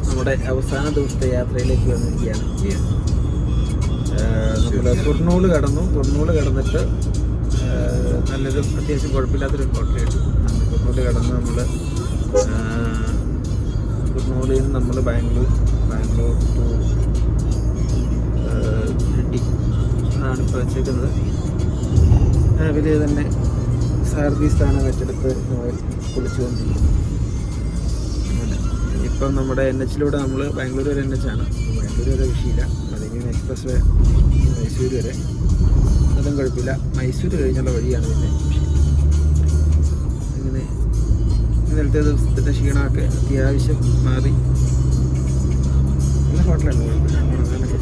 നമ്മുടെ അവസാന ദിവസത്തെ യാത്രയിലേക്ക് വന്നിരിക്കുകയാണ്. നമ്മൾ കുർണൂല് കടന്നിട്ട് നല്ലൊരു അത്യാവശ്യം കുഴപ്പമില്ലാത്തൊരു ഹോട്ടൽ കിട്ടും. കുർണൂല് കടന്ന് നമ്മൾ കുർണൂലിൽ നിന്ന് നമ്മൾ ബാംഗ്ലൂർ ടു ഇരിട്ടി ആണ് ഇപ്പോൾ വെച്ചേക്കുന്നത്. രാവിലെ തന്നെ സാരഥി സ്ഥാനം വെച്ചെടുത്ത് കുളിച്ചുകൊണ്ടിരിക്കും. ഇപ്പം നമ്മുടെ NH നമ്മൾ ബാംഗ്ലൂർ വരെ NH ആണ്. ബാംഗ്ലൂർ വരെ വിഷയമില്ല. അതിങ്ങനെ എക്സ്പ്രസ് വേ മൈസൂർ വരെ, അതും കുഴപ്പമില്ല. മൈസൂർ കഴിഞ്ഞുള്ള വഴിയാണ് പിന്നെ അങ്ങനെ ഇന്നലത്തെ ദിവസത്തിൻ്റെ ക്ഷീണമൊക്കെ അത്യാവശ്യം മാറി. നല്ല ഹോട്ടലാണ്, കുഴപ്പമില്ല. ഉണങ്ങാനൊക്കെ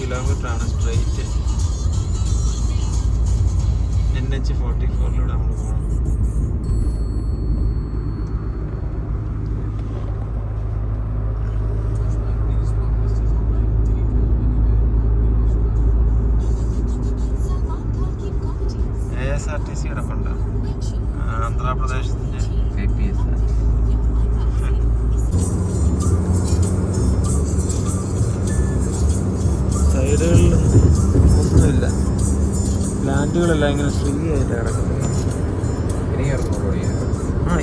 കിലോമീറ്ററാണ് സ്ട്രെയിറ്റ് NH 44 നമ്മൾ പോകണം. ASRTC കിടപ്പുണ്ട്, ആന്ധ്രാപ്രദേശിൻ്റെ സൈഡുകളിൽ ഒന്നുമില്ല, പ്ലാന്റുകളെല്ലാം ഇങ്ങനെ ഫ്രീ ആയിട്ട് കിടക്കുന്നത്.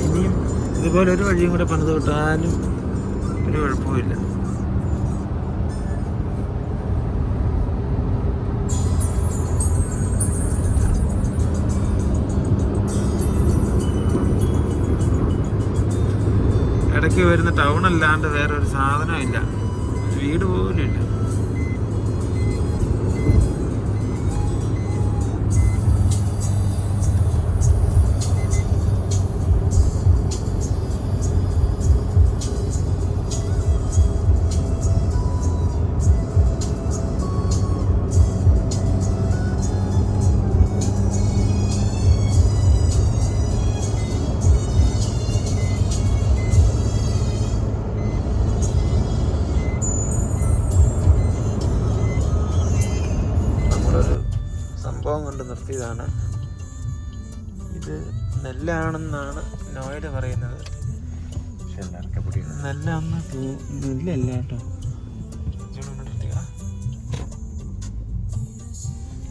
ഇനിയും ഇതുപോലെ ഒരു വഴിയും കൂടെ പണിത് വിട്ടാലും ഒരു കുഴപ്പമില്ല. ഇടയ്ക്ക് വരുന്ന ടൗൺ അല്ലാണ്ട് വേറെ ഒരു സാധനമില്ല, വീട് പോലും ഇല്ല. കൊണ്ട് നിർത്തിയതാണ്. ഇത് നെല്ലാണെന്നാണ് നോയിഡ പറയുന്നത്. നെല്ലാന്ന് നെല്ലല്ല കേട്ടോ.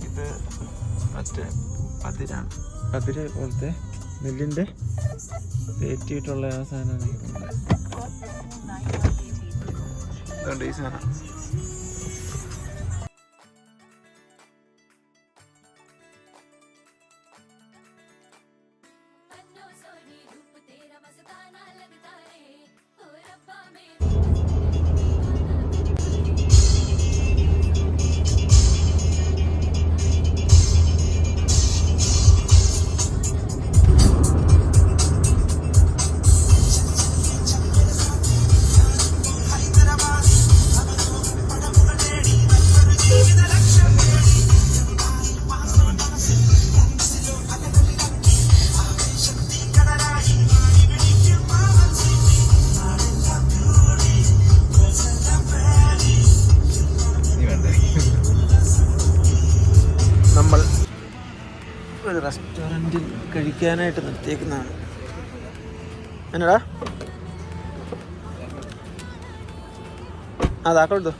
ഇത് മറ്റേ പതിര പോലത്തെ നെല്ലിൻ്റെ തേറ്റിയിട്ടുള്ള ആ സാധനമാണ് ഈ സാധനം. നമ്മൾ ഒരു റെസ്റ്റോറൻറ്റിൽ കഴിക്കാനായിട്ട് നിർത്തിയേക്കുന്നതാണ്. എന്നടാ അതാക്കോട്ടോ.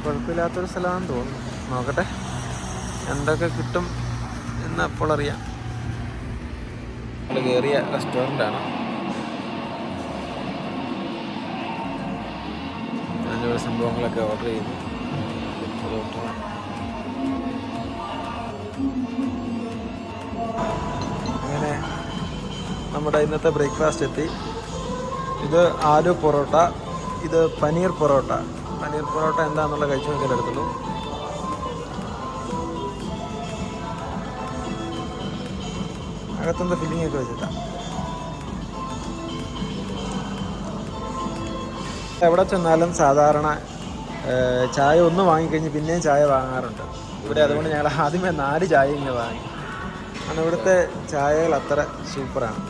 കുഴപ്പമില്ലാത്തൊരു സ്ഥലമാണെന്ന് തോന്നുന്നു. നോക്കട്ടെ എന്തൊക്കെ കിട്ടും എന്ന് അപ്പോൾ അറിയാം. നമ്മൾ കയറിയ റെസ്റ്റോറൻ്റാണ്. ഞാനിവിടെ സംഭവങ്ങളൊക്കെ ഓർഡർ ചെയ്തു. അങ്ങനെ നമ്മുടെ ഇന്നത്തെ ബ്രേക്ക്ഫാസ്റ്റ് എത്തി. ഇത് ആലു പൊറോട്ട, ഇത് പനീർ പൊറോട്ട. പനീർ പൊറോട്ട എന്താണെന്നുള്ള കഴിച്ചു നോക്കിയാൽ എടുത്തുള്ളൂ. അകത്തെന്താ ഫില്ലിംഗ് ഒക്കെ വെച്ചിട്ടാണ്. എവിടെ ചെന്നാലും സാധാരണ ചായ ഒന്ന് വാങ്ങിക്കഴിഞ്ഞ് പിന്നെയും ചായ വാങ്ങാറുണ്ട് ഇവിടെ. അതുകൊണ്ട് ഞങ്ങൾ ആദ്യമേ 4 ചായ ഇങ്ങനെ വാങ്ങി. കാരണം ഇവിടുത്തെ ചായകൾ അത്ര സൂപ്പറാണ്.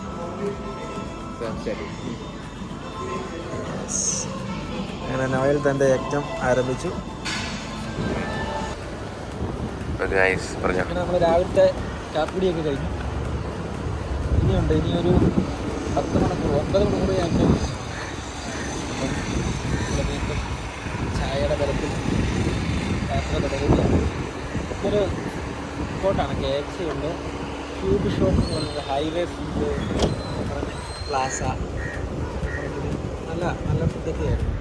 അങ്ങനെ നോയൽ തൻ്റെ യജ്ഞം ആരംഭിച്ചു. അങ്ങനെ നമ്മൾ രാവിലത്തെ കാപ്പിടിയൊക്കെ കഴിഞ്ഞു. ഇനിയുണ്ട്, ഇനിയൊരു 10 മണിക്കൂർ 9 മണിക്കൂർ ഞങ്ങൾക്ക് വീണ്ടും ചായയുടെ ബലത്തിൽ യാത്ര തുടരുകയാണ്. ഒരു ഫുഡ് കോർട്ടാണ്, KFC ഉണ്ട്, ക്യൂബ് ഷോപ്പ് എന്ന് പറയുന്നത്, ഹൈവേ ഫുഡ് പ്ലാസ. നല്ല നല്ല ഫുഡൊക്കെ ആയിരുന്നു.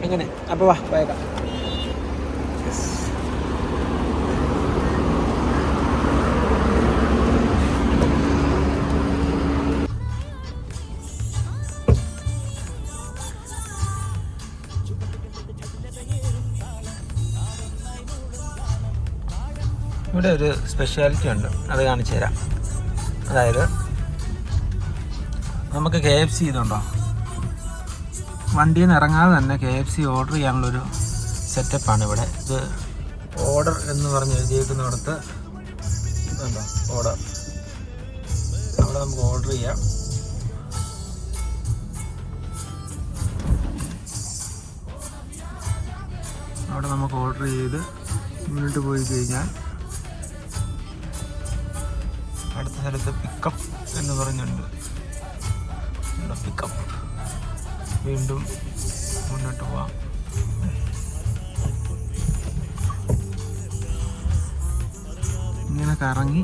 അങ്ങനെ അപ്പോൾ വാ പോയേക്കാം. ഇവിടെ ഒരു സ്പെഷ്യാലിറ്റി ഉണ്ട്, അത് കാണിച്ചു തരാം. അതായത് നമുക്ക് KFC ഇതുണ്ടോ, വണ്ടിയിൽ നിന്ന് ഇറങ്ങാതെ തന്നെ KFC ഓർഡർ ചെയ്യാനുള്ളൊരു സെറ്റപ്പാണ് ഇവിടെ. ഇത് ഓർഡർ എന്ന് പറഞ്ഞ് എഴുതിയേക്കുന്നിടത്ത് ഇതുണ്ടോ ഓർഡർ, അവിടെ നമുക്ക് ഓർഡർ ചെയ്യാം. അവിടെ നമുക്ക് ഓർഡർ ചെയ്ത് മുന്നോട്ട് പോയി കഴിഞ്ഞാൽ അടുത്ത സ്ഥലത്ത് പിക്കപ്പ് എന്ന് പറഞ്ഞുണ്ട്. പിക്കപ്പ് വീണ്ടും മുന്നോട്ട് പോവാം. ഇങ്ങനെ കറങ്ങി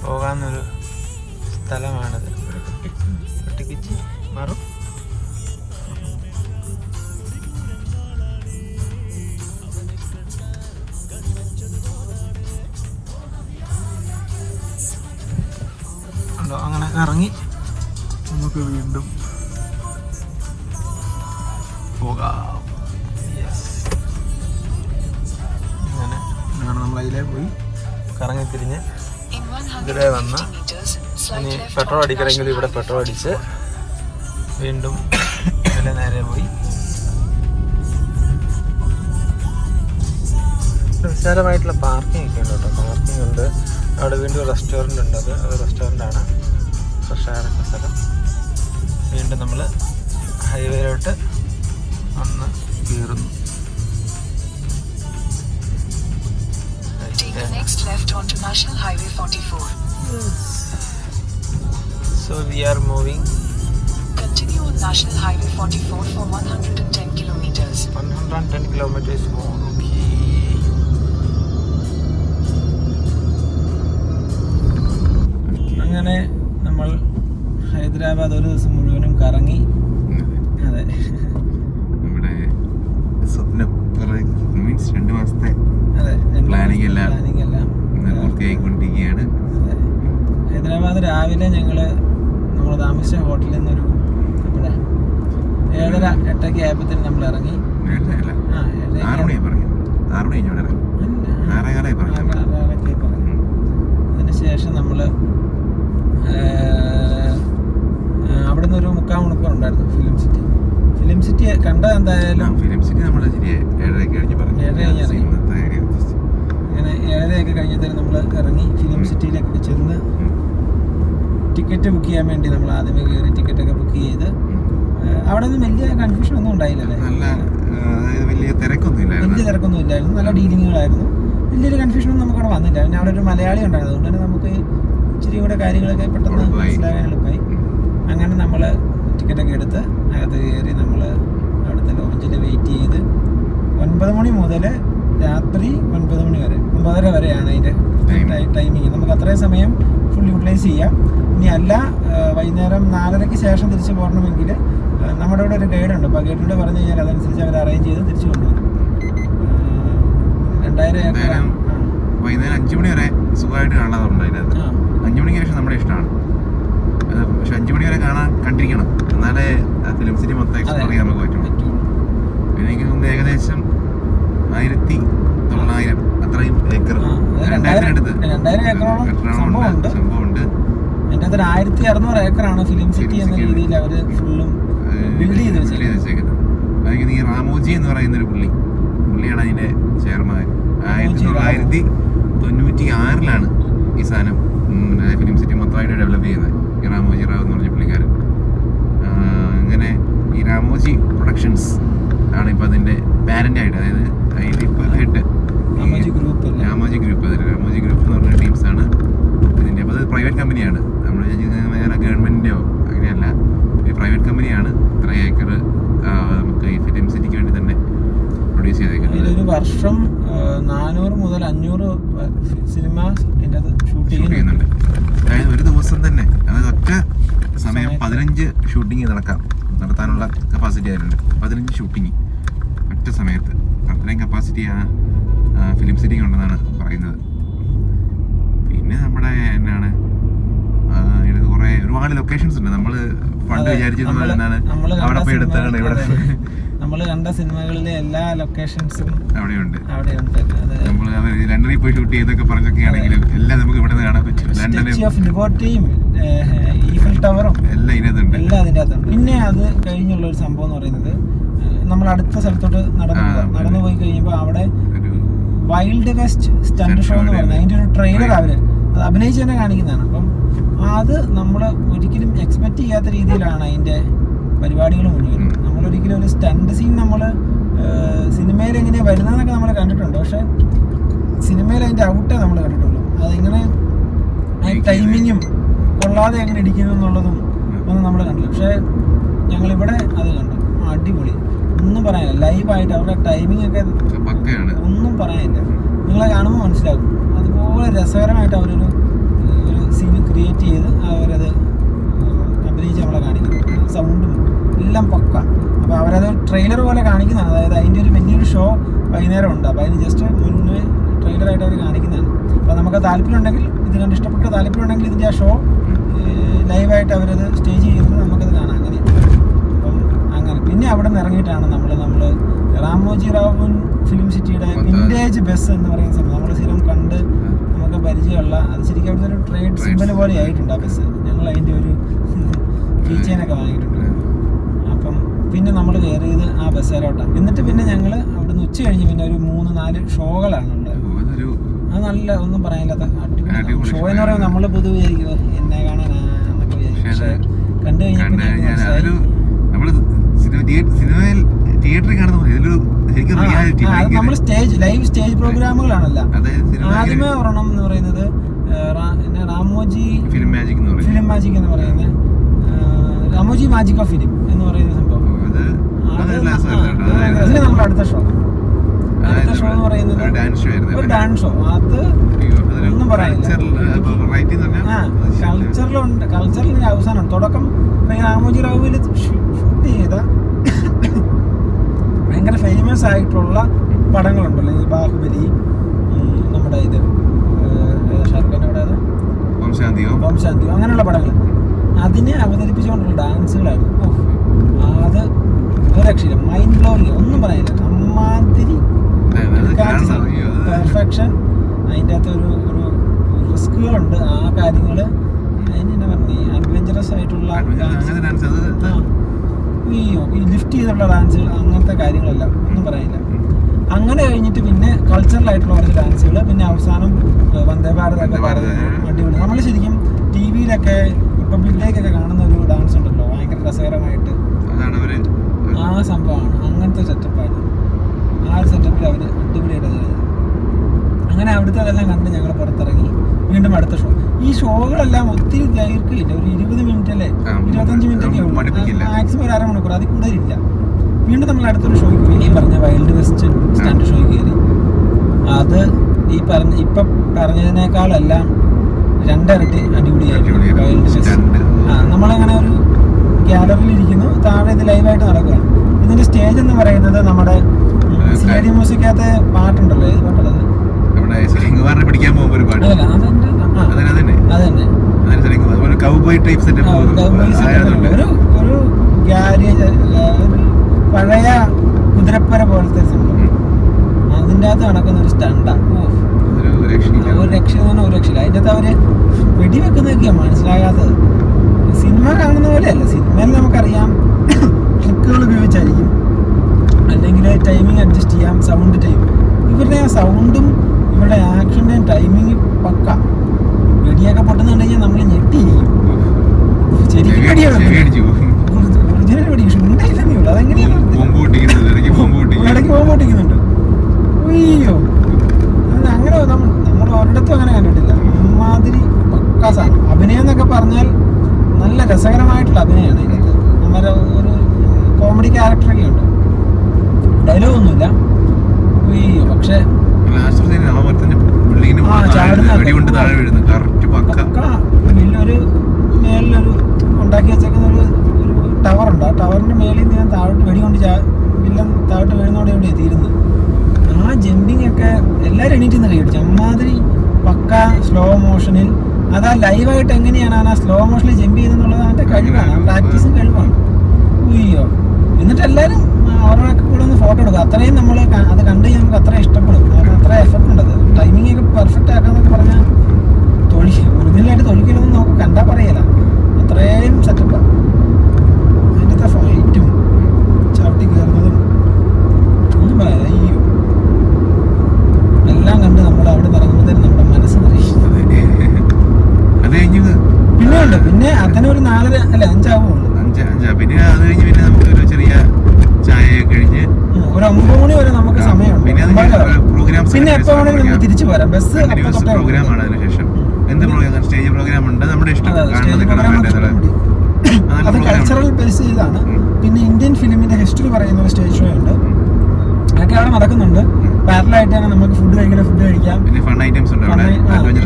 പോകാവുന്നൊരു സ്ഥലമാണിത്. വെട്ടിക്കിച്ച് മാറും. അങ്ങനെ ഇറങ്ങി നമുക്ക് വീണ്ടും പോകാം. അങ്ങനെ നമ്മൾ അതിലേ പോയി കറങ്ങി തിരിഞ്ഞ് ഇതിലേ വന്ന് ഇനി പെട്രോൾ അടിക്കണമെങ്കിൽ ഇവിടെ പെട്രോൾ അടിച്ച് വീണ്ടും ഇതിലെ നേരെ പോയി. വിശാലമായിട്ടുള്ള പാർക്കിംഗ് ഒക്കെ ഉണ്ട് കേട്ടോ. പാർക്കിംഗ് ഉണ്ട്. അവിടെ വീണ്ടും റെസ്റ്റോറൻ്റ് ഉണ്ട്. അത് റെസ്റ്റോറൻ്റാണ്. ഫ്രഷായിരുന്ന സ്ഥലം. വീണ്ടും നമ്മൾ ഹൈവേയിലോട്ട് വന്ന് കയറുന്നു. So we are moving. Continue on National Highway 44 for 110 kilometers. 110 kilometers more. Okay. അങ്ങനെ നമ്മൾ ഹൈദരാബാദ് ഒരു ദിവസം മുഴുവനും കറങ്ങി. അതെ, നമ്മുടെ സ്വപ്നം മീൻസ് 2 മാസത്തെ അതെ പ്ലാനിങ് എല്ലാം പൂർത്തിയായിക്കൊണ്ടിരിക്കുകയാണ്. ഹൈദരാബാദ് രാവിലെ നമ്മൾ താമസിച്ച ഹോട്ടലിൽ നിന്നൊരു 7:30 ആയപ്പോഴത്തേനും നമ്മൾ ഇറങ്ങി. 6 മണിയായി പറഞ്ഞു. 6 മണി കഴിഞ്ഞോടെ 6:15 പറഞ്ഞു. അതിനുശേഷം നമ്മൾ അവിടെ നിന്ന് ഒരു 3/4 മണിക്കൂർ ഉണ്ടായിരുന്നു ഫിലിം സിറ്റി കണ്ടത്. എന്തായാലും ഫിലിം സിറ്റി നമ്മൾ 7:30 കഴിഞ്ഞ് പറഞ്ഞു. 7:30 അങ്ങനെ 7:30 കഴിഞ്ഞത്തേനും നമ്മൾ ഇറങ്ങി ഫിലിം സിറ്റിയിലേക്ക് ചെന്ന് ടിക്കറ്റ് ബുക്ക് ചെയ്യാൻ വേണ്ടി നമ്മൾ ആദ്യമേ കയറി ടിക്കറ്റൊക്കെ ബുക്ക് ചെയ്ത്. അവിടെ ഒന്നും വലിയ കൺഫ്യൂഷൻ ഒന്നും ഉണ്ടായില്ലല്ലേ? വലിയ തിരക്കൊന്നും ഇല്ലായിരുന്നു. നല്ല ഡീലിങ്ങുകളായിരുന്നു. വലിയൊരു കൺഫ്യൂഷനൊന്നും നമുക്കവിടെ വന്നില്ല. പിന്നെ അവിടെ ഒരു മലയാളി ഉണ്ടായിരുന്നു. അതുകൊണ്ട് തന്നെ നമുക്ക് ഇച്ചിരി കൂടെ കാര്യങ്ങളൊക്കെ പെട്ടെന്ന് മനസ്സിലാകാൻ എളുപ്പമായി. അങ്ങനെ നമ്മൾ ടിക്കറ്റൊക്കെ എടുത്ത് അകത്ത് കയറി നമ്മൾ അവിടുത്തെ ലോഞ്ചിൽ വെയിറ്റ് ചെയ്ത് 9 മണി മുതൽ രാത്രി 9 മണി വരെ 9:30 വരെയാണ് അതിൻ്റെ ടൈമിങ്. നമുക്ക് അത്രയും സമയം ഫുൾ യൂട്ടിലൈസ് ചെയ്യാം. ഇനി അല്ല വൈകുന്നേരം 4:30-ക്ക് ശേഷം തിരിച്ച് പോകണമെങ്കിൽ നമ്മുടെ ഇവിടെ ഒരു ഗൈഡുണ്ട്. അപ്പോൾ ഗൈഡിനോട് പറഞ്ഞു കഴിഞ്ഞാൽ അതനുസരിച്ച് അവർ അറേഞ്ച് ചെയ്ത് തിരിച്ചു കൊണ്ടുവരും. 2000 ഏക്കർ വൈകുന്നേരം 5 മണി വരെ സുഖമായിട്ട് കാണാറുണ്ട് അതിനകത്ത്. 5 മണിക്ക് ശേഷം നമ്മുടെ ഇഷ്ടമാണ്. പക്ഷെ 5 മണി വരെ കണ്ടിരിക്കണം, എന്നാലേ ആ ഫിലിം സിറ്റി മൊത്തം എക്സ്പ്ലോർ ചെയ്യാൻ നമുക്ക് പറ്റുള്ളൂ. പിന്നെ എനിക്ക് തോന്നുന്നു ഏകദേശം 1900 അത്രയും ഏക്കർ, 2000 അടുത്ത് സംഭവമുണ്ട്. അതിൻ്റെ അകത്ത് 1600 ഏക്കറാണ് ഫിലിം സിറ്റി എന്ന രീതിയിൽ അവർ ഫുള്ളും ബിൽഡ് ചെയ്ത് വെച്ചേക്കുന്നത്. ഈ റാമോജി എന്ന് പറയുന്ന ഒരു പുള്ളിയാണ് അതിന്റെ ചെയർമാൻ. 1996 ഈ സാധനം ഫിലിം സിറ്റി മൊത്തമായിട്ട് ഡെവലപ്പ് ചെയ്യുന്നത് ഈ രാമോജി റാവു എന്ന് പറഞ്ഞ പുള്ളിക്കാരൻ. അങ്ങനെ ഈ രാമോജി പ്രൊഡക്ഷൻസ് ആണ് ഇപ്പൊ അതിന്റെ പാരന്റ് ആയിട്ട്, അതായത് അതിന്റെ ഇപ്പൊ head Ramoji group. Ramoji group എന്ന് പറഞ്ഞ ടീംസ് ആണ് ഇതിന്റെ. അപ്പോൾ അത് പ്രൈവറ്റ് കമ്പനിയാണ്, നമ്മൾ ഗവൺമെന്റിന്റെയോ അങ്ങനെയല്ല, ഈ പ്രൈവറ്റ് കമ്പനിയാണ്. ഇത്ര ഏക്കർ നമുക്ക് ഈ ഫിലിം സിറ്റിക്ക് വേണ്ടി തന്നെ പ്രൊഡ്യൂസ് ചെയ്തേക്കുന്നത്. ഒരു വർഷം 400 മുതൽ 500 സിനിമ ഷൂട്ട് ചെയ്യുന്നുണ്ട്. അതായത് ഒരു ദിവസം തന്നെ, അതായത് ഒറ്റ സമയം 15 ഷൂട്ടിങ് നടത്താനുള്ള കപ്പാസിറ്റി ആയിട്ടുണ്ട്. 15 ഷൂട്ടിങ് ഒറ്റ സമയത്ത്, അത്രയും കപ്പാസിറ്റി ആ ഫിലിം സിറ്റിക്ക് ഉണ്ടെന്നാണ് പറയുന്നത്. പിന്നെ നമ്മുടെ എന്നാണ് ഒരുപാട് ലൊക്കേഷൻസ് ഉണ്ട്. നമ്മൾ പണ്ട് വിചാരിച്ചിരുന്നത് എന്താണ്, അവിടെ പോയി എടുത്താണ് ഇവിടെ നമ്മൾ കണ്ട സിനിമകളിലെ എല്ലാ ലൊക്കേഷൻസും അവിടെയുണ്ട്. നമ്മൾ ലണ്ടനിൽ പോയി ഷൂട്ട് ചെയ്തൊക്കെ പറഞ്ഞൊക്കെ ആണെങ്കിലും എല്ലാം നമുക്ക് ഇവിടെ നിന്ന് കാണാൻ പറ്റും. ലിബർട്ടിയും ഈഫൽ ടവറും എല്ലാം ഇതിനകത്തുണ്ട്. എല്ലാം അതിൻ്റെ അകത്തുണ്ട്. പിന്നെ അത് കഴിഞ്ഞുള്ള ഒരു സംഭവം എന്ന് പറയുന്നത്, നമ്മൾ അടുത്ത സ്ഥലത്തോട്ട് നടന്നു പോയി കഴിയുമ്പോൾ അവിടെ വൈൽഡ് വെസ്റ്റ് സ്റ്റണ്ട് ഷോ എന്ന് പറയുന്നത് അതിൻ്റെ ഒരു ട്രെയിലർ അവര് അത് അഭിനയിച്ച് തന്നെ കാണിക്കുന്നതാണ്. അപ്പം അത് നമ്മൾ ഒരിക്കലും എക്സ്പെക്ട് ചെയ്യാത്ത രീതിയിലാണ് അതിൻ്റെ പരിപാടികൾ മുഴുവൻ. നമ്മളൊരിക്കലും ഒരു സ്റ്റണ്ട് സീൻ നമ്മൾ സിനിമയിൽ എങ്ങനെയാണ് വരുന്നതെന്നൊക്കെ നമ്മൾ കണ്ടിട്ടുണ്ട്, പക്ഷെ സിനിമയിൽ അതിൻ്റെ ഔട്ടേ നമ്മൾ കണ്ടിട്ടുള്ളൂ. അതെങ്ങനെ ടൈമിങ്ങും കൊള്ളാതെ എങ്ങനെ ഇടിക്കുന്നു എന്നുള്ളതും ഒന്നും നമ്മൾ കണ്ടില്ല. പക്ഷേ ഞങ്ങളിവിടെ അത് കണ്ടു, അടിപൊളി, ഒന്നും പറയാനില്ല. ലൈവായിട്ട് അവരുടെ ടൈമിംഗ് ഒക്കെ ഒന്നും പറയാനില്ല. നിങ്ങളെ കാണുമ്പോൾ മനസ്സിലാകും. അതുപോലെ രസകരമായിട്ട് അവരൊരു സീൻ ക്രിയേറ്റ് ചെയ്ത് അവരത് അഭിനയിച്ച് നമ്മളെ കാണിക്കുന്നു. സൗണ്ടും എല്ലാം പക്ക. അപ്പോൾ അവരത് ട്രെയിലർ പോലെ കാണിക്കുന്നതാണ്. അതായത് അതിൻ്റെ ഒരു വലിയൊരു ഷോ വൈകുന്നേരം ഉണ്ട്. അപ്പോൾ അതിന് ജസ്റ്റ് മുന്നേ ട്രെയിലറായിട്ട് അവർ കാണിക്കുന്നതാണ്. അപ്പോൾ നമുക്ക് താല്പര്യം ഉണ്ടെങ്കിൽ, ഇത് കണ്ട് ഇഷ്ടപ്പെട്ട താല്പര്യം ഉണ്ടെങ്കിൽ ഇതിൻ്റെ ആ ഷോ ലൈവായിട്ട് അവരത് സ്റ്റേജ് ചെയ്യുന്നത് നമുക്കത് കാണാം. അങ്ങനെ അപ്പം അങ്ങനെ പിന്നെ അവിടെ നിന്ന് ഇറങ്ങിയിട്ടാണ് നമ്മൾ രാമോജി റാവു ഫിലിം സിറ്റിയുടെ വിൻറ്റേജ് ബസ് എന്ന് പറയുന്ന സംഭവം നമ്മൾ സ്ഥിരം കണ്ട് നമുക്ക് പരിചയമുള്ള, അത് ശരിക്കും അവിടുത്തെ ഒരു ട്രേഡ് സിമ്പൽ പോലെ ആയിട്ടുണ്ട് ആ ബസ്. ഞങ്ങൾ അതിൻ്റെ ഒരു കീ ചെയിനൊക്കെ വാങ്ങിയിട്ടുണ്ട്. അപ്പം പിന്നെ നമ്മൾ കയറിയത് ആ ബസ്സിലോട്ടാണ്. എന്നിട്ട് പിന്നെ ഞങ്ങൾ അവിടുന്ന് ഉച്ച കഴിഞ്ഞ് പിന്നെ ഒരു 3-4 ഷോകളാണുള്ളത്. അത് നല്ല ഒന്നും പറയാനില്ലാത്ത അടിപൊളി ഷോ എന്ന് പറയുമ്പോൾ നമ്മൾ പൊതുവെ വിചാരിക്കും എന്നെ കാണാനൊക്കെ വിചാരിക്കും. പക്ഷേ കണ്ടു കഴിഞ്ഞാൽ നമ്മൾ ലൈവ് സ്റ്റേജ് പ്രോഗ്രാമുകളാണല്ല. ആദ്യമേ ഒരെണ്ണം എന്ന് പറയുന്നത് രാമോജി ഫിലിം മാജിക് എന്ന് പറയുന്നത്, രാമോജി മാജിക് ഓഫ് ഫിലിം എന്ന് പറയുന്ന സംഭവം. അതിന് നമ്മുടെ അടുത്ത ഷോ എന്ന് പറയുന്നത് ഒരു ഡാൻസ് ഷോ. അത് ഒന്നും പറയാനില്ല. കൾച്ചറിൽ അവസാനം തുടക്കം രാമോജി റാവുവിൽ ഷൂട്ട് ചെയ്ത ഭയങ്കര ഫേമസ് ആയിട്ടുള്ള പടങ്ങളുണ്ടല്ലോ, ഈ ബാഹുബലി, നമ്മുടെ ഇത് ഷാറുഖാൻ്റെ ഓം ശാന്തിയോ അങ്ങനെയുള്ള പടങ്ങൾ, അതിനെ അവതരിപ്പിച്ചുകൊണ്ടുള്ള ഡാൻസുകളായിരുന്നു. അത് ഒരു രക്ഷയില്ല, മൈൻഡ് ബ്ലോയിങ്, ഒന്നും പറയാനില്ല. അമ്മാതിരി പെർഫെക്ഷൻ. അതിൻ്റെ അകത്ത് ഒരു റിസ്കുകളുണ്ട്. ആ കാര്യങ്ങൾ അതിനെന്നെ പറഞ്ഞു അഡ്വഞ്ചറസ് ആയിട്ടുള്ള ഈ ലിഫ്റ്റ് ചെയ്തുള്ള ഡാൻസുകൾ, അങ്ങനത്തെ കാര്യങ്ങളെല്ലാം ഒന്നും പറയാനില്ല. അങ്ങനെ കഴിഞ്ഞിട്ട് പിന്നെ കൾച്ചറലായിട്ടുള്ള കുറച്ച് ഡാൻസുകൾ, പിന്നെ അവസാനം വന്ദേ ഭാരതൊക്കെ അടിപൊളി. നമ്മൾ ശരിക്കും ടി വിയിലൊക്കെ റിപ്പബ്ലിക് ഡേക്കൊക്കെ കാണുന്ന ഒരു ഡാൻസ് ഉണ്ടല്ലോ, ഭയങ്കര രസകരമായിട്ട്, ആ സംഭവമാണ്. അങ്ങനത്തെ സെറ്റപ്പാണ്. ആ ഒരു സെറ്റപ്പിൽ അവർ അടിപൊളിയായിട്ട് അത് ചെയ്തു. അങ്ങനെ അവിടുത്തെ അതെല്ലാം കണ്ട് ഞങ്ങൾ പുറത്തിറങ്ങി വീണ്ടും അടുത്ത ഷോ. ഈ ഷോകളെല്ലാം ഒത്തിരി ദൈർഘ്യമില്ല, ഒരു 20 മിനിറ്റ് അല്ലേ, 25 മിനിറ്റ് ഒക്കെ ഉള്ളൂ, മാക്സിമം ഒരു അരമണിക്കൂർ, അതിൽ കൂടുതലില്ല. വീണ്ടും നമ്മൾ അടുത്തൊരു ഷോയ്ക്ക് പോയി, ഈ പറഞ്ഞ വൈൽഡ് വെസ്റ്റ് സ്റ്റണ്ട് ഷോയ്ക്ക് കയറി. അത് ഇപ്പം പറഞ്ഞതിനേക്കാളെല്ലാം 2 ഇരട്ടി അടിപൊളിയായിരുന്നു വൈൽഡ് വെസ്റ്റ്. നമ്മളങ്ങനെ ഒരു ഗ്യാലറിയിൽ ഇരിക്കുന്നു, താഴെ ഇത് ലൈവായിട്ട് നടക്കുകയാണ്. ഇതിന്റെ സ്റ്റേജ് എന്ന് പറയുന്നത് നമ്മുടെ CID മ്യൂസിക്കകത്തെ പാട്ടുണ്ടല്ലോ, ഏത് പാട്ടുള്ളത്, സലീംകുമാറിനെ പിടിക്കാൻ പോകുമ്പോൾ ഒരു പാട്ട് അതല്ല അതന്നെ അതന്നെ സലീംകുമാർ അതുപോലെ കൗബോയ് ടൈപ്പ് സെറ്റപ്പ് ഒരു ഗാരേജ് പഴയ കുതിരപ്പര പോലത്തെ ഒരു സംഭവം അതിൻ്റെ അകത്ത് നടക്കുന്ന ഒരു സ്റ്റണ്ടാ. ഒരു രക്ഷ ഒരു രക്ഷയില്ല. അതിൻ്റെ അകത്ത് അവര് വെടിവെക്കുന്നതൊക്കെയാണ് മനസ്സിലാകാത്തത്. സിനിമ കാണുന്ന പോലെയല്ല. സിനിമയിൽ നമുക്കറിയാം ട്രിക്കുകൾ ഉപയോഗിച്ചായിരിക്കും, അല്ലെങ്കിൽ ടൈമിങ് അഡ്ജസ്റ്റ് ചെയ്യാം, സൗണ്ട് ടൈം. ഇവരുടെ ആ സൗണ്ടും ഇവരുടെ ആക്ഷൻ്റെയും ടൈമിങ് പക്ക. വെടിയൊക്കെ പൊട്ടുന്നുണ്ട് കഴിഞ്ഞാൽ നമ്മൾ ഞെട്ടിയിരിക്കും. ശരിക്കും വെടിയാണ് ഒറിജിനൽ വെടി, പക്ഷെ ഉണ്ടായില്ലെന്നേ ഉള്ളൂ. അതെങ്ങനെയാണ് ഇടയ്ക്ക് ബോംബ് പൊട്ടിക്കുന്നുണ്ട്. അയ്യോ, അങ്ങനെ നമ്മൾ ഒരിടത്തും അങ്ങനെ കണ്ടിട്ടില്ല. അമ്മാതിരി പക്കാ സാധനം. അഭിനയം എന്നൊക്കെ പറഞ്ഞാൽ നല്ല രസകരമായിട്ടുള്ള അഭിനയമാണ് ഇതിനകത്ത്. നമ്മുടെ ഒരു കോമഡി ക്യാരക്ടറൊക്കെ ഉണ്ട്, ഡയലോഗൊന്നുമില്ല. അയ്യോ, പക്ഷെ വലിയൊരു മേളിലൊരു ഉണ്ടാക്കി വെച്ചേക്കുന്ന ഒരു ടവറുണ്ട്. ആ ടവറിന്റെ മേളിൽ നിന്ന് ഞാൻ താഴോട്ട് വെടികൊണ്ട് വില്ലൻ താഴോട്ട് വീഴുന്നോടെ എവിടെയാണ് തീരുന്നത്. ആ ജമ്പിങ് ഒക്കെ എല്ലാവരും എണീറ്റ് നിന്ന് കൈയടിച്ചു. അമ്മാതിരി പക്ക സ്ലോ മോഷനിൽ. അത് ആ ലൈവായിട്ട് എങ്ങനെയാണ് ആ സ്ലോ മോഷനിൽ ജമ്പ് ചെയ്തെന്നുള്ളത് അവൻ്റെ കഴിവാണ്, പ്രാക്ടീസും കഴിവാണ്. അയ്യോ, എന്നിട്ട് എല്ലാവരും അവരുടെ കൂടെ ഒന്ന് ഫോട്ടോ എടുക്കും. അത്രയും നമ്മൾ അത് കണ്ടു കഴിഞ്ഞാൽ നമുക്ക് അത്ര ഇഷ്ടപ്പെടും. കാരണം അത്ര എഫർട്ട് ഉണ്ടത്. ടൈമിംഗ് ഒക്കെ പെർഫെക്റ്റ് ആക്കാന്നൊക്കെ പറഞ്ഞാൽ ഒറിജിനലായിട്ട് തൊഴിക്കലൊന്നും നമുക്ക് കണ്ടാൽ പറയല. അത്രയും സെറ്റപ്പാണ് അതിൻ്റെ ഫൈറ്റും ചവിട്ടി കയറുന്നതും ഒന്നും പറയാം. അയ്യോ, എല്ലാം കണ്ട് നമ്മൾ അവിടെ ഇറങ്ങുമ്പോഴത്തേനും നമ്മുടെ മനസ്സ് നിറയും. പിന്നെ ഉണ്ട്, പിന്നെ അതിനൊരു 4 അല്ല 5 ആവുള്ളൂ. പിന്നെ അത് കഴിഞ്ഞ് പിന്നെ നമുക്ക് ഒരു ചെറിയ ചായ കഴിഞ്ഞ് ഒരു 9 മണി വരെ നമുക്ക് സമയമുണ്ട്. പിന്നെ എപ്പോ വേണമെങ്കിലും നമുക്ക് തിരിച്ചു പോരാം. ബസ് പ്രോഗ്രാമാണ് അതിനുശേഷം. എന്ത് പ്രോഗ്രാം? സ്റ്റേജ് പ്രോഗ്രാം ഉണ്ട്, നമ്മുടെ ഇഷ്ടം. അത് കൾച്ചറൽ ബേസ് ചെയ്താണ്. പിന്നെ ഇന്ത്യൻ ഫിലിമിന്റെ ഹിസ്റ്ററി പറയുന്ന ഒരു സ്റ്റേജ് ഷോ ഉണ്ട്. അതൊക്കെ അവിടെ നടക്കുന്നുണ്ട്. പാരലായിട്ട് തന്നെ നമുക്ക് ഫുഡ് കഴിക്കാം. പിന്നെ ഫൺ ഐറ്റംസ് ഉണ്ട്,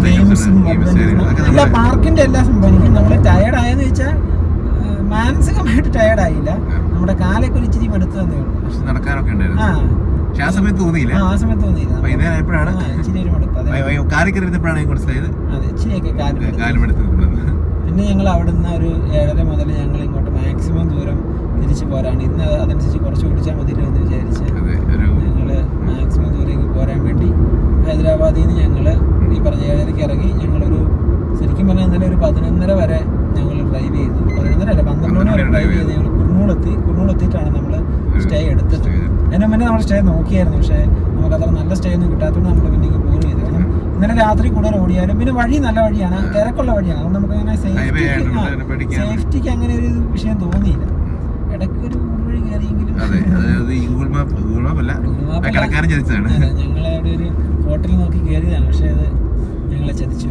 ഗെയിംസും എല്ലാ പാർക്കിന്റെ എല്ലാ സംഭവങ്ങളും. നമ്മൾ ടയർഡ് ആയെന്ന് വെച്ചാൽ മാനസികമായിട്ട് ടയർഡ് ആയില്ല, നമ്മുടെ കാലൊക്കെ ഒരു ഇച്ചിരി എടുത്തു തന്നേ ഉള്ളൂ. നടക്കാനൊക്കെ ഉണ്ടായിരുന്നു. ആ സമയത്ത് തോന്നിയില്ല. വൈകുന്നേരമായപ്പോഴാണ് ഇച്ചിരി ഒരു മടുപ്പ്. മനസ്സിലായത്. അതെ, ഇച്ചിരിയൊക്കെ പിന്നെ ഞങ്ങൾ അവിടുന്ന് ഒരു 7:30 മുതൽ ഞങ്ങൾ ഇങ്ങോട്ട് മാക്സിമം ദൂരം തിരിച്ചു പോരാണ്. ഇന്ന് അതനുസരിച്ച് കുറച്ച് ഓടിച്ചാൽ മതിയല്ലോ എന്ന് വിചാരിച്ച് ഞങ്ങൾ മാക്സിമം ദൂരേക്ക് പോരാൻ വേണ്ടി ഹൈദരാബാദിൽ നിന്ന് ഞങ്ങൾ ഈ പറഞ്ഞ 7:30-ക്ക് ഇറങ്ങി. ഞങ്ങളൊരു ശരിക്കും പറഞ്ഞാൽ ഇന്നലെ ഒരു 11:30 വരെ ഞങ്ങൾ ഡ്രൈവ് ചെയ്തു. 11:30 അല്ല 12 മണി വരെ ഡ്രൈവ് ചെയ്ത് ഞങ്ങൾ കുർണൂളെത്തിയിട്ടാണ് നമ്മൾ സ്റ്റേ എടുത്തത്. അതിന് മുന്നേ നമ്മൾ സ്റ്റേ നോക്കിയായിരുന്നു, പക്ഷേ നമുക്ക് അത്ര നല്ല സ്റ്റേ ഒന്നും കിട്ടാത്തതുകൊണ്ട് നമ്മൾ പിന്നെ പോയി ചെയ്തു. കാരണം ഇന്നലെ രാത്രി കൂടുതൽ ഓടിയാലും പിന്നെ വഴി നല്ല വഴിയാണ്, തിരക്കുള്ള വഴിയാണ്. അതുകൊണ്ട് നമുക്ക് അങ്ങനെ സേഫ്റ്റിക്ക് അങ്ങനെ ഒരു വിഷയം തോന്നിയില്ല. ഇടയ്ക്ക് ഒരു വഴി കയറിയെങ്കിലും ഞങ്ങളെ അവിടെ ഒരു ഹോട്ടലിൽ നോക്കി കയറിയതാണ്, പക്ഷെ അത് ഞങ്ങളെ ചതിച്ചു.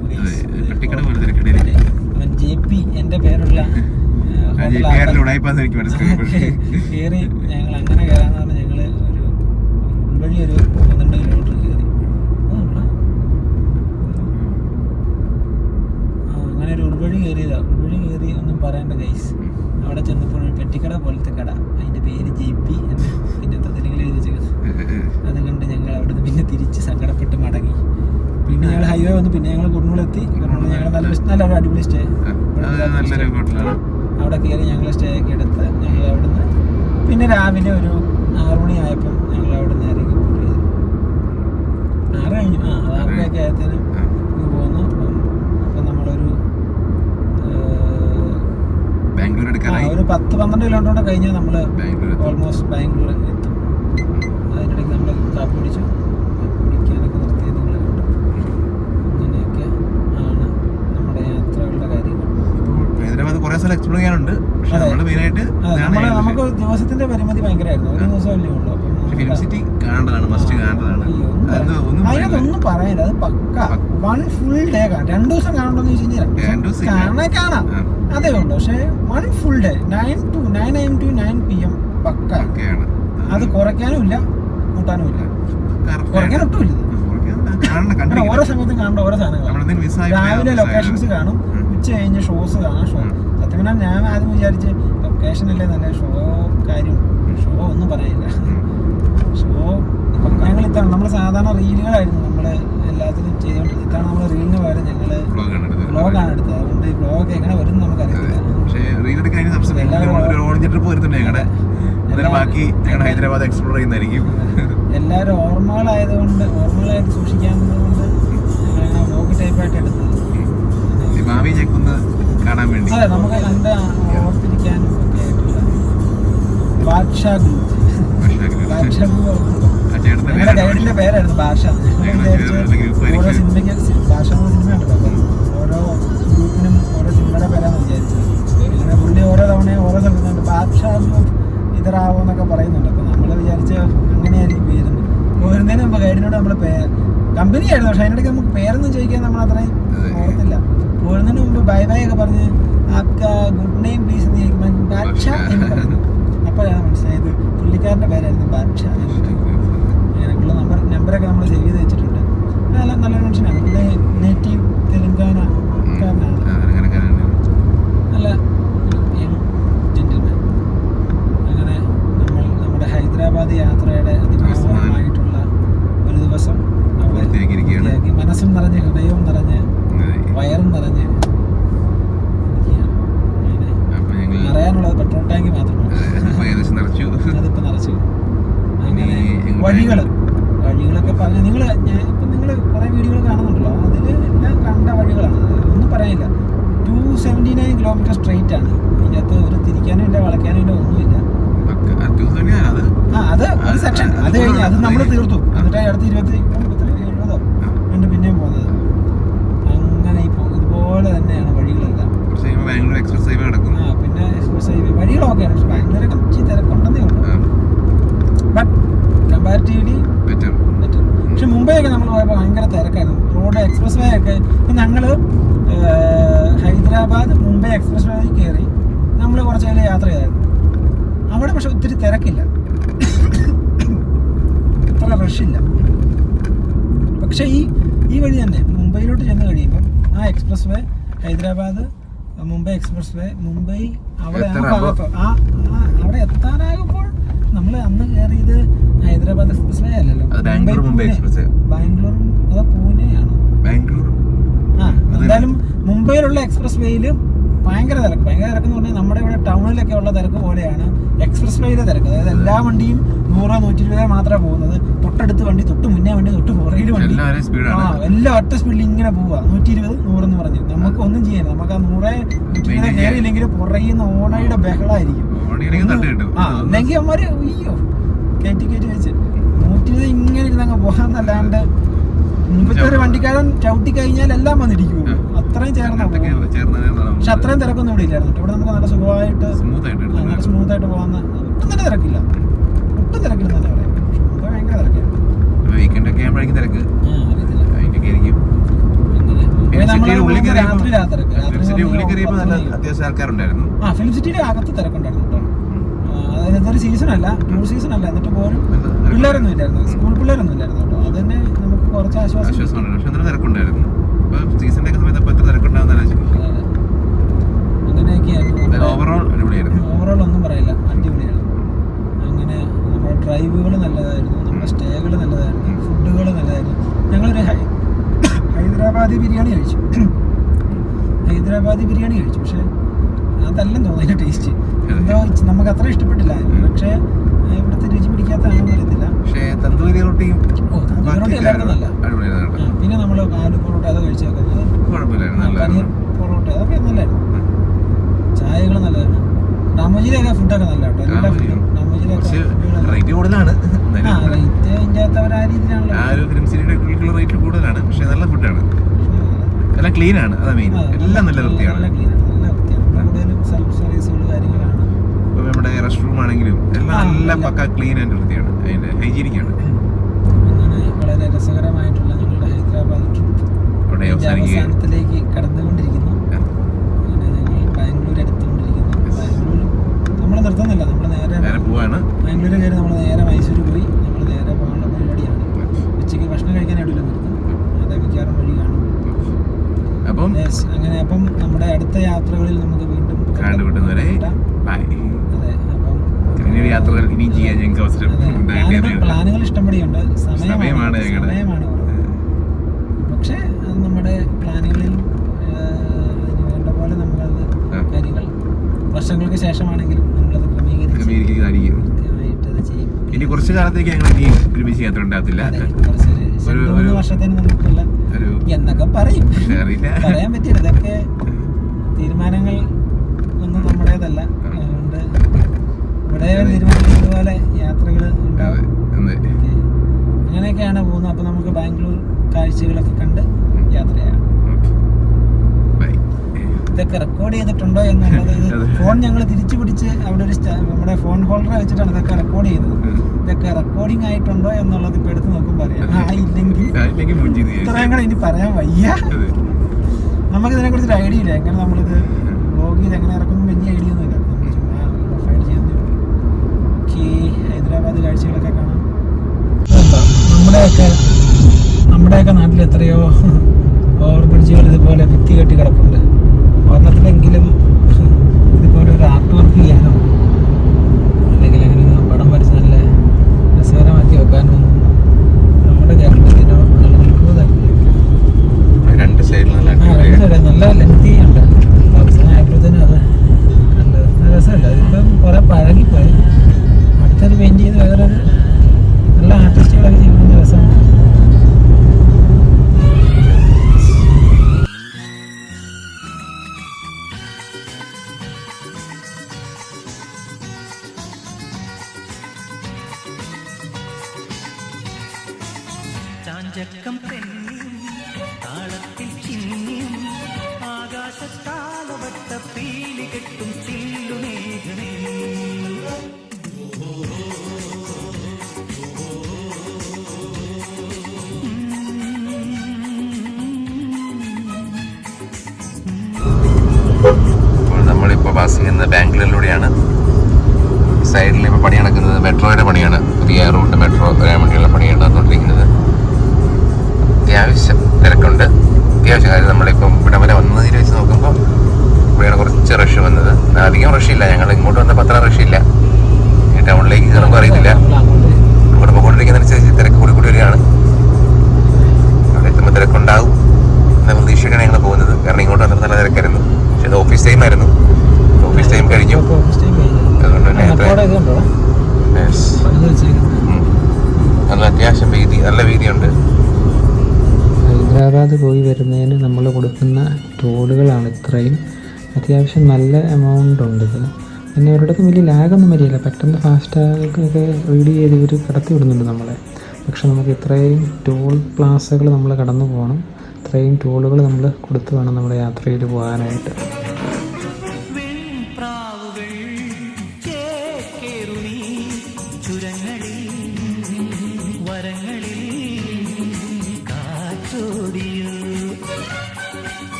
അവൻ JP എൻ്റെ പേരുള്ള കയറി ഞങ്ങൾ അങ്ങനെ കയറാന്ന് പറഞ്ഞാൽ ഞങ്ങൾ ഒരു ഉൾവഴി ഒരു 12 കിലോമീറ്റർ കയറി. അങ്ങനെ ഒരു ഉൾവഴി കയറിയതാ. ഉൾവഴി കയറി ഒന്നും പറയേണ്ട ഗൈസ്. അവിടെ ചെന്നപ്പോൾ ഒരു പെട്ടിക്കട പോലത്തെ കട, അതിൻ്റെ പേര് JP എന്ന് പിന്നത്തെ തെലുങ്കിൽ എഴുതി വെച്ചത്. അത് കണ്ട് ഞങ്ങൾ അവിടുന്ന് പിന്നെ തിരിച്ച് സങ്കടപ്പെട്ട് മടങ്ങി. പിന്നെ ഞങ്ങൾ ഹൈവേ വന്നു. പിന്നെ ഞങ്ങൾ കുർണൂളെത്തി. കുർണൂൾ ഞങ്ങൾ നല്ലൊരു അടിപൊളി സ്റ്റേ. അവിടെ കയറി ഞങ്ങൾ സ്റ്റേ ഒക്കെ എടുത്ത് ഞങ്ങൾ അവിടുന്ന് പിന്നെ രാവിലെ ഒരു 6 മണി ആയപ്പം ഞങ്ങൾ അവിടെ നിന്ന് ഇറങ്ങി പോയത്. 6 കഴിഞ്ഞു. 6:30 ആയത്തേനും പോന്നു. അപ്പം നമ്മളൊരു ഒരു 10-12 കിലോമീറ്റർ കഴിഞ്ഞാൽ നമ്മൾ ഓൾമോസ്റ്റ് ബാംഗ്ലൂർ എത്തും. അതിനിടയ്ക്ക് നമ്മൾ കാപ്പി പിടിച്ചു. കാപ്പി പിടിക്കാനൊക്കെ നിർത്തിയത് നിങ്ങൾ കണ്ടു. അങ്ങനെയൊക്കെ ആണ് നമ്മുടെ യാത്രകളുടെ കാര്യങ്ങൾ. ഹൈദരാബാദ് കുറേ സ്ഥലം എക്സ്പ്ലോർ ചെയ്യാനുണ്ട്. നമുക്ക് ദിവസത്തിന്റെ പരിമിതി ഭയങ്കരമായിരുന്നു. ഒരു ദിവസമല്ലേ ഉള്ളൂ. അതിനൊന്നും പറയാനില്ല. അത് പക്ക 1 ഫുൾ ഡേ കാണാം. 2 ദിവസം കാണണ്ടെന്ന് ചോദിച്ചു കഴിഞ്ഞാൽ കാണാം, അതേ ഉള്ളൂ. പക്ഷെ 1 full day 9 AM to 9 PM പക്ക. അത് കുറയ്ക്കാനും ഇല്ല കൂട്ടാനും ഇല്ല. കുറയ്ക്കാനൊട്ടും ഇല്ല. ഓരോ സമയത്തും കാണേണ്ട ഓരോ സാധനങ്ങൾ. രാവിലെ ലൊക്കേഷൻസ് കാണും, ഉച്ച കഴിഞ്ഞ് ഷോസ് കാണാം. സത്യം പറഞ്ഞാൽ ഞാൻ ആദ്യം വിചാരിച്ച് ലൊക്കേഷൻ അല്ലേ നല്ല ഷോ കാര്യം. ഷോ ഒന്നും പറയാനില്ല. ഷോ അപ്പം ഞങ്ങൾ ഇത്തവണ നമ്മൾ സാധാരണ റീലുകളായിരുന്നു നമ്മൾ എല്ലാത്തിനും ചെയ്തുകൊണ്ടിരുന്നത്. ഇത്തവണ നമ്മൾ റീലിന് പകരം ഞങ്ങൾ വ്ളോഗാണ് എടുത്തത്. അതുകൊണ്ട് ഈ വ്ളോഗ് എങ്ങനെ വരും നമുക്കറിയില്ല. ഹൈദരാബാദ് എക്സ്പ്ലോർ ചെയ്യുന്നതായിരിക്കും. എല്ലാവരും ഓർമ്മകളായിട്ട് സൂക്ഷിക്കാവുന്നതുകൊണ്ട് ഞങ്ങൾ വ്ളോഗ് ടൈപ്പായിട്ട് എടുത്തത്. ഭാവി ഞെക്കൊന്ന് കാണാൻ വേണ്ടി. അതെ, നമുക്ക് കണ്ട് ഓർത്തിരിക്കാനും ഒക്കെ ആയിട്ടുള്ള ബാദ്ഷാ ഗ്രൂപ്പ്. ഞങ്ങളുടെ ഗൈഡിന്റെ പേരായിരുന്നു ഭാഷ. ഓരോ സിനിമയ്ക്ക് ഭാഷ എന്ന സിനിമയുണ്ടല്ലോ, അപ്പം ഓരോ ഗ്രൂപ്പിനും ഓരോ സിനിമയുടെ പേരാന്ന് വിചാരിച്ചത്. അങ്ങനെ പുള്ളി ഓരോ തവണയും ഓരോ സ്ഥലത്തുണ്ട് ബാദ്ഷാ ഗ്രൂപ്പ് ഇതറാവോ എന്നൊക്കെ പറയുന്നുണ്ട്. അപ്പം നമ്മൾ വിചാരിച്ച അങ്ങനെയായിരിക്കും പേരുന്നത്. പോരുന്നതിന് മുമ്പ് ഗൈഡിനോട് നമ്മൾ കമ്പനി ആയിരുന്നു, പക്ഷെ അതിനിടയ്ക്ക് നമുക്ക് പേരൊന്നും ചോദിക്കാൻ നമ്മൾ അത്രയും ഓർത്തില്ല. പോരുന്നതിന് മുമ്പ് ബൈ ബൈ ഒക്കെ പറഞ്ഞ് ആപ്കാ ഗുഡ് നെയിം പ്ലീസ് എന്ന് ചോദിക്കുമ്പോൾ ബാദ്ഷാ എന്ന് പറഞ്ഞു. അപ്പോഴാണ് മനസ്സിലായത് പുള്ളിക്കാരൻ്റെ പേരായിരുന്നു ബാദ്ഷാ. അങ്ങനെയുള്ള നമ്പറൊക്കെ നമ്മൾ സേവ് ചെയ്ത് വെച്ചിട്ടുണ്ട്. നല്ലൊരു മനുഷ്യനാണ്. പുള്ളി നേറ്റീവ് തെലുങ്കാനക്കാരനാണ്. നല്ല യങ് ജെന്റിൽമാൻ. അങ്ങനെ നമ്മൾ നമ്മുടെ ഹൈദരാബാദ് യാത്രയുടെ അതിമനോഹരമായിട്ടുള്ള ഒരു ദിവസം അവിടെ മനസ്സും നിറഞ്ഞ് ഹൃദയവും നിറഞ്ഞ് വയറും നിറഞ്ഞ് നിറയാനുള്ളത് പെട്രോൾ ടാങ്ക് മാത്രമാണ്. അതിപ്പോ നിറച്ചു. അങ്ങനെ വഴികളൊക്കെ പറഞ്ഞ് നിങ്ങൾ കുറെ വീഡിയോകൾ കാണുന്നുണ്ടല്ലോ, അതിൽ എല്ലാം കണ്ട വഴികളാണ്. ഒന്നും പറയാനില്ല. 279 കിലോമീറ്റർ സ്ട്രെയിറ്റ് ആണ്. ഇതിനകത്ത് ഒരു തിരിക്കാനും ഇല്ല, വളയ്ക്കാനും ഇല്ല, ഒന്നുമില്ല. അത് ഒരു സെക്ഷൻ. അത് കഴിഞ്ഞ് അത് നമ്മൾ തീർത്തു. എന്നിട്ട് അടുത്ത് 70 ഉണ്ട് പിന്നെയും പോകുന്നത്. അങ്ങനെ ഇതുപോലെ തന്നെയാണ് വഴികളെല്ലാം. ബാംഗ്ലൂർ എക്സ്പ്രസ് ഹൈവേ കിടക്കും. പിന്നെ എക്സ്പ്രസ് ഹൈവേ വഴികളൊക്കെയാണ്. പക്ഷെ ബാംഗ്ലൂരൊക്കെ ഇച്ചിരി തിരക്കുണ്ടെന്നേ ഉള്ളൂ. But comparatively better. പക്ഷെ മുംബൈയൊക്കെ നമ്മൾ പോയപ്പോൾ ഭയങ്കര തിരക്കായിരുന്നു. റോഡ് എക്സ്പ്രസ് വേ ഒക്കെ. ഇപ്പം ഞങ്ങൾ ഹൈദരാബാദ് മുംബൈ എക്സ്പ്രസ് വേ കയറി നമ്മൾ കുറച്ച് നേരം യാത്ര ചെയ്തായിരുന്നു. അവിടെ പക്ഷെ ഒത്തിരി തിരക്കില്ല, അത്ര റഷില്ല. പക്ഷേ ഈ വഴി തന്നെ മുംബൈയിലോട്ട് ചെന്ന് കഴിയുമ്പം ആ എക്സ്പ്രസ് വേ ഹൈദരാബാദ് മുംബൈ എക്സ്പ്രസ് വേ മുംബൈ അവിടെ അവിടെ എത്താനാകുമ്പോൾ നമ്മൾ അന്ന് കയറിയത് ഹൈദരാബാദ് എക്സ്പ്രസ് വേ അല്ലല്ലോ, ബാംഗ്ലൂർ അതോ പൂനെയാണോ? എന്തായാലും മുംബൈയിലുള്ള എക്സ്പ്രസ് വേയിൽ ഭയങ്കര തിരക്കെന്ന് പറഞ്ഞാൽ നമ്മുടെ ഇവിടെ ടൗണിലൊക്കെ ഉള്ള തിരക്ക് പോലെയാണ് എക്സ്പ്രസ് വേയിലെ തിരക്ക്. അതായത് എല്ലാ വണ്ടിയും 100-120 മാത്രമേ പോകുന്നത്. തൊട്ടടുത്ത് വണ്ടി, തൊട്ട് മുന്നേ വണ്ടി, തൊട്ട് പുറകിൽ വണ്ടി, എല്ലാം ഒറ്റ സ്പീഡിൽ ഇങ്ങനെ പോവുക. 120-100 എന്ന് പറഞ്ഞ് നമുക്ക് ഒന്നും ചെയ്യാൻ. നമുക്ക് ആ 100-120 കയറിയില്ലെങ്കിൽ പുറകിന്ന് ഓണയുടെ ബഹളമായിരിക്കും. അല്ലെങ്കിൽ അവന്മാര് അയ്യോ കയറ്റി വെച്ച് 120 ഇങ്ങനെ ഇരുന്നങ്ങ് പോകാന്നല്ലാണ്ട് മുമ്പത്തെ ഒരു വണ്ടിക്കാരൻ ചവിട്ടി കഴിഞ്ഞാൽ എല്ലാം വന്നിരിക്കും. അത്രയും ചേർന്നാ പോകും. പക്ഷെ അത്രയും തിരക്കൊന്നും ഇവിടെ ഇല്ലായിരുന്നു. ഇവിടെ നമുക്ക് നല്ല സുഖമായിട്ട് നല്ല സ്മൂത്തായിട്ട് പോകുന്ന ഒട്ടും തന്നെ തിരക്കില്ല തന്നെ പറയാം. പക്ഷെ മുമ്പ് ഭയങ്കര തിരക്കായിരുന്നു. ഫിലിം സിറ്റിയുടെ അകത്ത് തിരക്കുണ്ടായിരുന്നു കേട്ടോ. അതായത് ഇതൊരു സീസണല്ല, ടൂർ സീസൺ അല്ല, എന്നിട്ട് പോലും പിള്ളേരൊന്നും ഇല്ലായിരുന്നു, സ്കൂൾ പിള്ളേരൊന്നും ഇല്ലായിരുന്നു കേട്ടോ. അത് തന്നെ നമുക്ക് കുറച്ച് ആശ്വാസം. അങ്ങനെയൊക്കെയായിരുന്നു. ഓവറോൾ ഒന്നും പറയില്ല, അടിപൊളിയാണ്. അങ്ങനെ നമ്മുടെ ഡ്രൈവുകൾ നല്ലതായിരുന്നു, നമ്മുടെ സ്റ്റേകൾ നല്ലതായിരുന്നു, ഫുഡുകൾ നല്ലതായിരുന്നു. ഞങ്ങളൊരു ഹൈദരാബാദി ബിരിയാണി കഴിച്ചു. പക്ഷെ അതല്ലെന്ന് തോന്നുന്നു അതിൻ്റെ ടേസ്റ്റ്. എന്തോ നമുക്ക് അത്ര ഇഷ്ടപ്പെട്ടില്ല. പക്ഷേ ഇവിടുത്തെ രുചി പിടിക്കാത്തതാണെന്ന് അറിയത്തില്ല. തന്തൂരി റൊട്ടിയും എല്ലാവർക്കും നല്ല. പിന്നെ നമ്മൾ ആലു പൊറോട്ട അത് കഴിച്ചു നോക്കുന്നത്, പനീർ പൊറോട്ട അതൊക്കെ നല്ലതായിരുന്നു. ചായകൾ നല്ലതാണ്. രാമോജിയിലൊക്കെ ഫുഡൊക്കെ നല്ല കേട്ടോ. എല്ലാ ഫുഡും രാമോജിയിലൊക്കെ റേറ്റ് കൂടുതലാണ്. റേറ്റ് ഇതിൻ്റെ അകത്ത് അവർ ആ രീതിയിലാണല്ലോ. റേറ്റ് കൂടുതലാണ്, പക്ഷെ നല്ല ഫുഡാണ്. എല്ലാം ക്ലീൻ ആണ്, അതാ മെയിൻ. എല്ലാം നല്ല വൃത്തിയാണ്. കൂടുതലും സെൽഫ് സർവീസുകൾ കാര്യങ്ങളാണ്. ഇപ്പം നമ്മുടെ റെസ്റ്റ് റൂം ആണെങ്കിലും എല്ലാം നല്ല പക്ക ക്ലീൻ ആൻഡ് വൃത്തിയാണ്, അതിൻ്റെ ഹൈജീനിക്കാണ്. അങ്ങനെ വളരെ രസകരമായിട്ടുള്ള ഞങ്ങളുടെ ഹൈദരാബാദ് ട്രിപ്പ് അവസാനത്തിലേക്ക് കടന്നുകൊണ്ടിരിക്കുന്നു. അങ്ങനെ ഞങ്ങൾ ബാംഗ്ലൂർ എടുത്തുകൊണ്ടിരിക്കുന്നു. ബാംഗ്ലൂരിൽ നമ്മൾ നിർത്തുന്നില്ല, നമ്മൾ നേരെ പോവാണ്. ബാംഗ്ലൂർ കയറി നമ്മൾ നേരെ മൈസൂർ പോയി. നമ്മൾ നേരെ പോകാനുള്ള പരിപാടിയാണ്. ഉച്ചയ്ക്ക് ഭക്ഷണം കഴിക്കാൻ എവിടെയില്ല നിർത്തും, അതേ മിക്കവാറും വഴി കാണും. അങ്ങനെ അപ്പം നമ്മുടെ അടുത്ത യാത്രകളിൽ നമുക്ക് വീണ്ടും കണ്ടുപിട്ടുന്നവരെ അതെ. അപ്പം യാത്രകൾ ഇനിയും ചെയ്യാൻ ഞങ്ങൾക്ക് അവസരം ഉണ്ടാകട്ടെ. പ്ലാനുകൾ ഇഷ്ടംപടിയുണ്ട്. സമയമാണ് ഞങ്ങളുടെ. പക്ഷേ അത് നമ്മുടെ പ്ലാനുകളിൽ അതിന് വേണ്ട പോലെ നമ്മളത് കാര്യങ്ങൾ വർഷങ്ങൾക്ക് ശേഷമാണെങ്കിലും നമ്മളത് ക്രമീകരിക്കുന്നതായിരിക്കും. ഇനി കുറച്ച് കാലത്തേക്ക് ഞങ്ങൾ ഇനി ഒരുമിച്ച് യാത്ര ഉണ്ടാകത്തില്ല. 3 വർഷത്തിന് നമുക്കുള്ള എന്നൊക്കെ പറയും, പറയാൻ പറ്റില്ല. ഇതൊക്കെ തീരുമാനങ്ങൾ ഒന്നും നമ്മുടേതല്ല. അതുകൊണ്ട് ഇവിടെ തീരുമാനിച്ചതുപോലെ യാത്രകൾ ഉണ്ടാവും. അങ്ങനെയൊക്കെയാണ് പോകുന്നത്. അപ്പോൾ നമുക്ക് ബാംഗ്ലൂർ കാഴ്ചകളൊക്കെ കണ്ട് യാത്രയാകാം. ഇതൊക്കെ റെക്കോർഡ് ചെയ്തിട്ടുണ്ടോ എന്നുള്ളത് ഫോൺ ഞങ്ങൾ തിരിച്ചു പിടിച്ച് അവിടെ ഒരു നമ്മുടെ ഫോൺ ഹോൾഡർ വെച്ചിട്ടാണ് ഇതൊക്കെ റെക്കോർഡ് ചെയ്തത്. ഇതൊക്കെ റെക്കോർഡിംഗ് ആയിട്ടുണ്ടോ എന്നുള്ളത് ഇപ്പൊ എടുത്ത് നോക്കുമ്പോൾ പറയാം. ഇല്ലെങ്കിൽ ഇത്രയും കൂടെ ഇനി പറയാൻ വയ്യ. നമുക്ക് ഇതിനെ കുറിച്ചൊരു ഐഡിയ ഇല്ല. എങ്ങനെ നമ്മളിത് വ്ലോഗ് ചെയ്ത് എങ്ങനെ ഇറക്കുന്നു വലിയ ഐഡിയ ഒന്നുമില്ല. നമ്മൾ ചുമ്മാ ഫൈഡ് ചെയ്യുന്നേ. ഓക്കെ, ഹൈദരാബാദ് കാഴ്ചകളൊക്കെ കാണാം. നമ്മുടെയൊക്കെ നാട്ടിൽ എത്രയോ ഓവർ ബ്രിഡ്ജുകൾ ഇതുപോലെ ഭിത്തി കെട്ടി കിടപ്പുണ്ട്. ഒരെണ്ണത്തിലെങ്കിലും ഇതുപോലെ ഒരു ആർട്ട് വർക്ക് ചെയ്യാനോ അല്ലെങ്കിൽ അങ്ങനെ പടം വരച്ച് നല്ല രസകരമാക്കി വെക്കാനോ നമ്മുടെ കേരളത്തിനോ ആളുകൾക്ക് താല്പര്യമില്ല. രണ്ട് സൈഡിൽ നല്ല ലെങ്തി ഉണ്ട്. അവസാനമായപ്പോഴത്തേനും അത് കണ്ട് രസമല്ല. അതിപ്പം കുറെ പഴകിപ്പോയി. അടുത്തൊരു പെയിൻറ്റ് ചെയ്ത് വേറൊരു നല്ല ആർട്ടിസ്റ്റുകളൊക്കെ ചെയ്യുന്ന രസമാണ്. ചാഞ്ചക്കം തെന്നിയും താളത്തിൽ ചിന്നിയും ആകാശത്താലവട്ട പീലി കെട്ടും ചില്ലുമേഘമേ. നമ്മളിപ്പോൾ പാസ് ചെയ്യുന്നത് ബാംഗ്ലൂരിലൂടെയാണ്. സൈഡിൽ ഇപ്പോൾ പണി നടക്കുന്നത് മെട്രോയുടെ പണിയാണ്. പുതിയ റൂട്ട് മെട്രോ വരാൻ വേണ്ടിയുള്ള പണിയാണ് നടന്നുകൊണ്ടിരിക്കുന്നത്. അത്യാവശ്യം തിരക്കുണ്ട്. അത്യാവശ്യം കാര്യം നമ്മളിപ്പം ഇവിടെ വരെ വന്നതിൽ വെച്ച് നോക്കുമ്പോൾ ഇവിടെയാണ് കുറച്ച് റഷ് വന്നത്. അധികം റഷില്ല. ഞങ്ങൾ ഇങ്ങോട്ട് വന്നപ്പോൾ അത്ര റഷില്ല. ടൗണിലേക്ക് നമുക്ക് അറിയത്തില്ല. ഇവിടെ പോയിക്കൊണ്ടിരിക്കുന്നതനുസരിച്ച് തിരക്ക് കൂടി വരികയാണ്. അവിടെ എത്തുമ്പോൾ തിരക്കുണ്ടാവും എന്ന പ്രതീക്ഷയാണ് ഞങ്ങൾ പോകുന്നത്. കാരണം ഇങ്ങോട്ട് വന്നപ്പോൾ നല്ല തിരക്കായിരുന്നു. പക്ഷേ ഇത് ഓഫീസ് ടൈം ആയിരുന്നു. ഓഫീസ് ടൈം കഴിഞ്ഞു. അതുകൊണ്ട് തന്നെ നല്ല അത്യാവശ്യം നല്ല വീതിയുണ്ട്. ഹൈദരാബാദ് പോയി വരുന്നതിന് നമ്മൾ കൊടുക്കുന്ന ടോളുകളാണ് ഇത്രയും. അത്യാവശ്യം നല്ല എമൗണ്ട് ഉണ്ട് ഇത്. പിന്നെ ഒരിടത്തും വലിയ ലാഗൊന്നും വരില്ല. പെട്ടെന്ന് ഫാസ്റ്റാഗൊക്കെ റീഡ് ചെയ്ത് ഇവർ കടത്തി വിടുന്നുണ്ട് നമ്മളെ. പക്ഷെ നമുക്ക് ഇത്രയും ടോൾ പ്ലാസകൾ നമ്മൾ കടന്നു പോകണം. ഇത്രയും ടോളുകൾ നമ്മൾ കൊടുത്ത് വേണം നമ്മുടെ യാത്രയിൽ പോകാനായിട്ട്.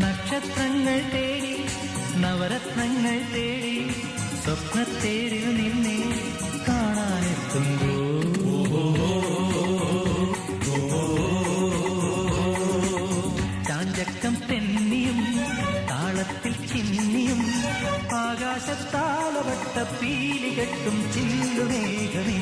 നക്ഷത്രങ്ങൾ തേടി നവരത്നങ്ങൾ തേടി സ്വപ്നത്തേരിൽ നിന്നെ കാണാനെത്തുമ്പോ ചാഞ്ചക്കം തെന്നിയും താളത്തിൽ ചിന്നിയും ആകാശത്താലവട്ട പീലി കെട്ടും ചില്ലുമേഘമേ.